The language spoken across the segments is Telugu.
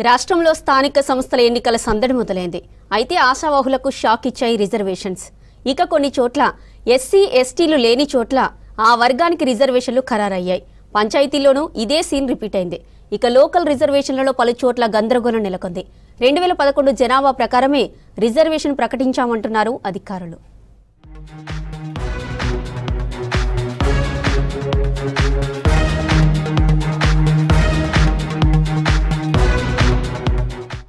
రాష్ట్రంలో స్థానిక సంస్థల ఎన్నికల సందడి మొదలైంది. అయితే ఆశావాహులకు షాక్ ఇచ్చాయి రిజర్వేషన్స్. ఇక కొన్ని చోట్ల ఎస్సీ ఎస్టీలు లేని చోట్ల ఆ వర్గానికి రిజర్వేషన్లు ఖరారయ్యాయి. పంచాయతీల్లోనూ ఇదే సీన్ రిపీట్ అయింది. ఇక లోకల్ రిజర్వేషన్లలో పలు చోట్ల గందరగోళం నెలకొంది. 2011 జనాభా ప్రకారమే రిజర్వేషన్ ప్రకటించామంటున్నారు అధికారులు.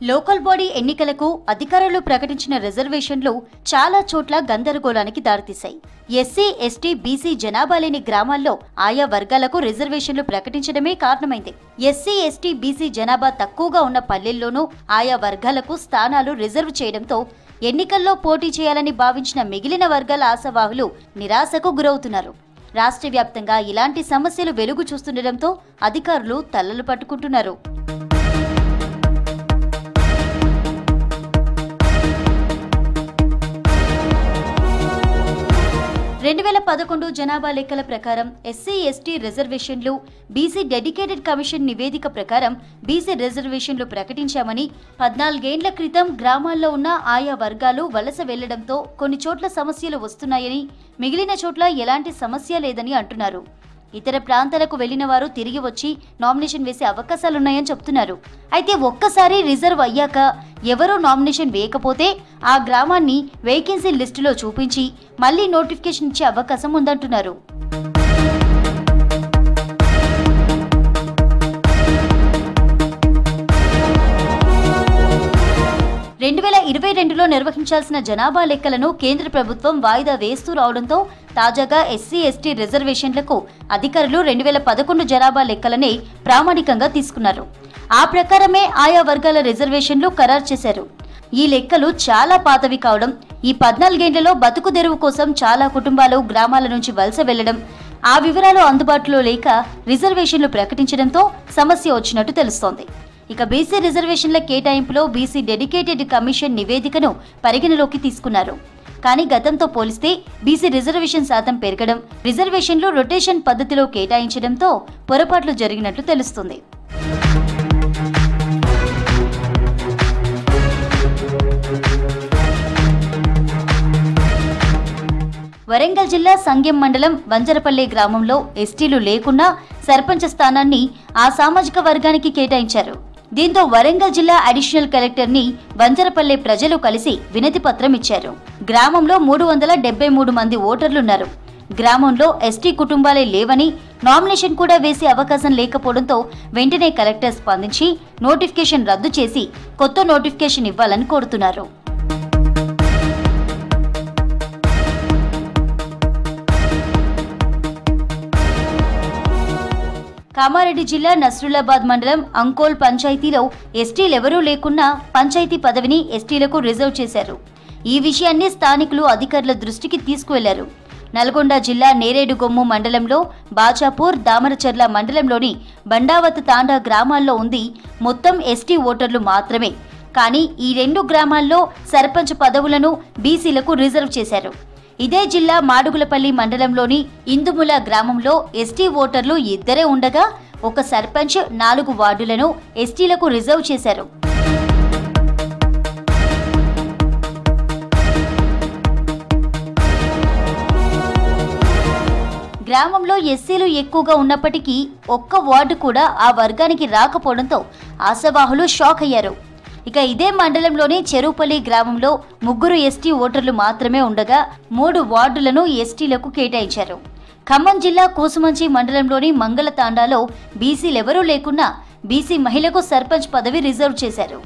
లోకల్ బాడీ ఎన్నికలకు అధికారులు ప్రకటించిన రిజర్వేషన్లు చాలా చోట్ల గందరగోళానికి దారితీశాయి. ఎస్సీ ఎస్టీ బీసీ జనాభా లేని గ్రామాల్లో ఆయా వర్గాలకు రిజర్వేషన్లు ప్రకటించడమే కారణమైంది. ఎస్సీ ఎస్టీ బీసీ జనాభా తక్కువగా ఉన్న పల్లెల్లోనూ ఆయా వర్గాలకు స్థానాలు రిజర్వ్ చేయడంతో ఎన్నికల్లో పోటీ చేయాలని భావించిన మిగిలిన వర్గాల ఆశావాహులు నిరాశకు గురవుతున్నారు. రాష్ట్ర వ్యాప్తంగా ఇలాంటి సమస్యలు వెలుగు చూస్తుండటంతో అధికారులు తలలు పట్టుకుంటున్నారు. 2011 జనాభా లెక్కల ప్రకారం ఎస్సీ ఎస్టీ రిజర్వేషన్లు, బీసీ డెడికేటెడ్ కమిషన్ నివేదిక ప్రకారం బీసీ రిజర్వేషన్లు ప్రకటించామని 14 ఏళ్ల క్రితం గ్రామాల్లో ఉన్న ఆయా వర్గాలు వలస వెళ్లడంతో కొన్ని చోట్ల సమస్యలు వస్తున్నాయని, మిగిలిన చోట్ల ఎలాంటి సమస్య లేదని అంటున్నారు. ఇతర ప్రాంతాలకు వెళ్లిన వారు తిరిగి వచ్చి నామినేషన్ వేసే అవకాశాలున్నాయని చెప్తున్నారు. అయితే ఒక్కసారి రిజర్వ్ అయ్యాక ఎవరూ నామినేషన్ వేయకపోతే ఆ గ్రామాన్ని వేకెన్సీ లిస్టులో చూపించి మళ్లీ నోటిఫికేషన్ ఇచ్చే అవకాశం ఉందంటున్నారు. 2022లో నిర్వహించాల్సిన జనాభా లెక్కలను కేంద్ర ప్రభుత్వం వాయిదా వేస్తూ రావడంతో తాజాగా ఎస్సీ ఎస్టీ రిజర్వేషన్లకు అధికారులు 2011 జనాభా లెక్కలనే ప్రామాణికంగా తీసుకున్నారు. ఆ ప్రకారమే ఆయా వర్గాల రిజర్వేషన్లు ఖరారు చేశారు. ఈ లెక్కలు చాలా పాతవి కావడం, ఈ 14 ఏళ్లలో బతుకు తెరువు కోసం చాలా కుటుంబాలు గ్రామాల నుంచి వలస వెళ్లడం, ఆ వివరాలు అందుబాటులో లేక రిజర్వేషన్లు ప్రకటించడంతో సమస్య వచ్చినట్టు తెలుస్తోంది. ఇక బీసీ రిజర్వేషన్ల కేటాయింపులో బీసీ డెడికేటెడ్ కమిషన్ నివేదికను పరిగణలోకి తీసుకున్నారు. కానీ గతంతో పోలిస్తే బీసీ రిజర్వేషన్ శాతం పెరగడం, రిజర్వేషన్లు రొటేషన్ పద్ధతిలో కేటాయించడంతో పొరపాట్లు జరిగినట్లు తెలుస్తుంది. వరంగల్ జిల్లా సంగెం మండలం వంజరపల్లె గ్రామంలో ఎస్టీలు లేకున్నా సర్పంచ్ స్థానాన్ని ఆ సామాజిక వర్గానికి కేటాయించారు. దీంతో వరంగల్ జిల్లా అడిషనల్ కలెక్టర్ ని వంజరపల్లె ప్రజలు కలిసి వినతి పత్రం ఇచ్చారు. గ్రామంలో 373 మంది ఓటర్లున్నారు. గ్రామంలో ఎస్టీ కుటుంబాలే లేవని, నామినేషన్ కూడా వేసే అవకాశం లేకపోవడంతో వెంటనే కలెక్టర్ స్పందించి నోటిఫికేషన్ రద్దు చేసి కొత్త నోటిఫికేషన్ ఇవ్వాలని కోరుతున్నారు. కామారెడ్డి జిల్లా నస్రులాబాద్ మండలం అంకోల్ పంచాయతీలో ఎస్టీలెవరూ లేకున్నా పంచాయతీ పదవిని ఎస్టీలకు రిజర్వ్ చేశారు. ఈ విషయాన్ని స్థానికులు అధికారుల దృష్టికి తీసుకువెళ్లారు. నల్గొండ జిల్లా నేరేడుగొమ్ము మండలంలో బాచాపూర్, దామరచర్ల మండలంలోని బండావత్ తాండా గ్రామాల్లో ఉంది మొత్తం ఎస్టీ ఓటర్లు మాత్రమే. కానీ ఈ 2 గ్రామాల్లో సర్పంచ్ పదవులను బీసీలకు రిజర్వ్ చేశారు. ఇదే జిల్లా మాడుగులపల్లి మండలంలోని ఇందుముల గ్రామంలో ఎస్టీ ఓటర్లు 2 ఉండగా ఒక సర్పంచ్ 4 వార్డులను ఎస్టీలకు రిజర్వ్ చేశారు. గ్రామంలో ఎస్సీలు ఎక్కువగా ఉన్నప్పటికీ ఒక్క వార్డు కూడా ఆ వర్గానికి రాకపోవడంతో ఆశావాహులు షాక్ అయ్యారు. ఇక ఇదే మండలంలోని చెరువుపల్లి గ్రామంలో 3 ఎస్టీ ఓటర్లు మాత్రమే ఉండగా 3 వార్డులను ఎస్టీలకు కేటాయించారు. ఖమ్మం జిల్లా కూసుమంచి మండలంలోని మంగళ తాండాలో బీసీలెవరూ లేకున్నా బీసీ మహిళకు సర్పంచ్ పదవి రిజర్వ్ చేశారు.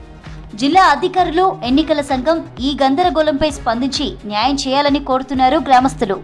జిల్లా అధికారులు, ఎన్నికల సంఘం ఈ గందరగోళంపై స్పందించి న్యాయం చేయాలని కోరుతున్నారు గ్రామస్తులు.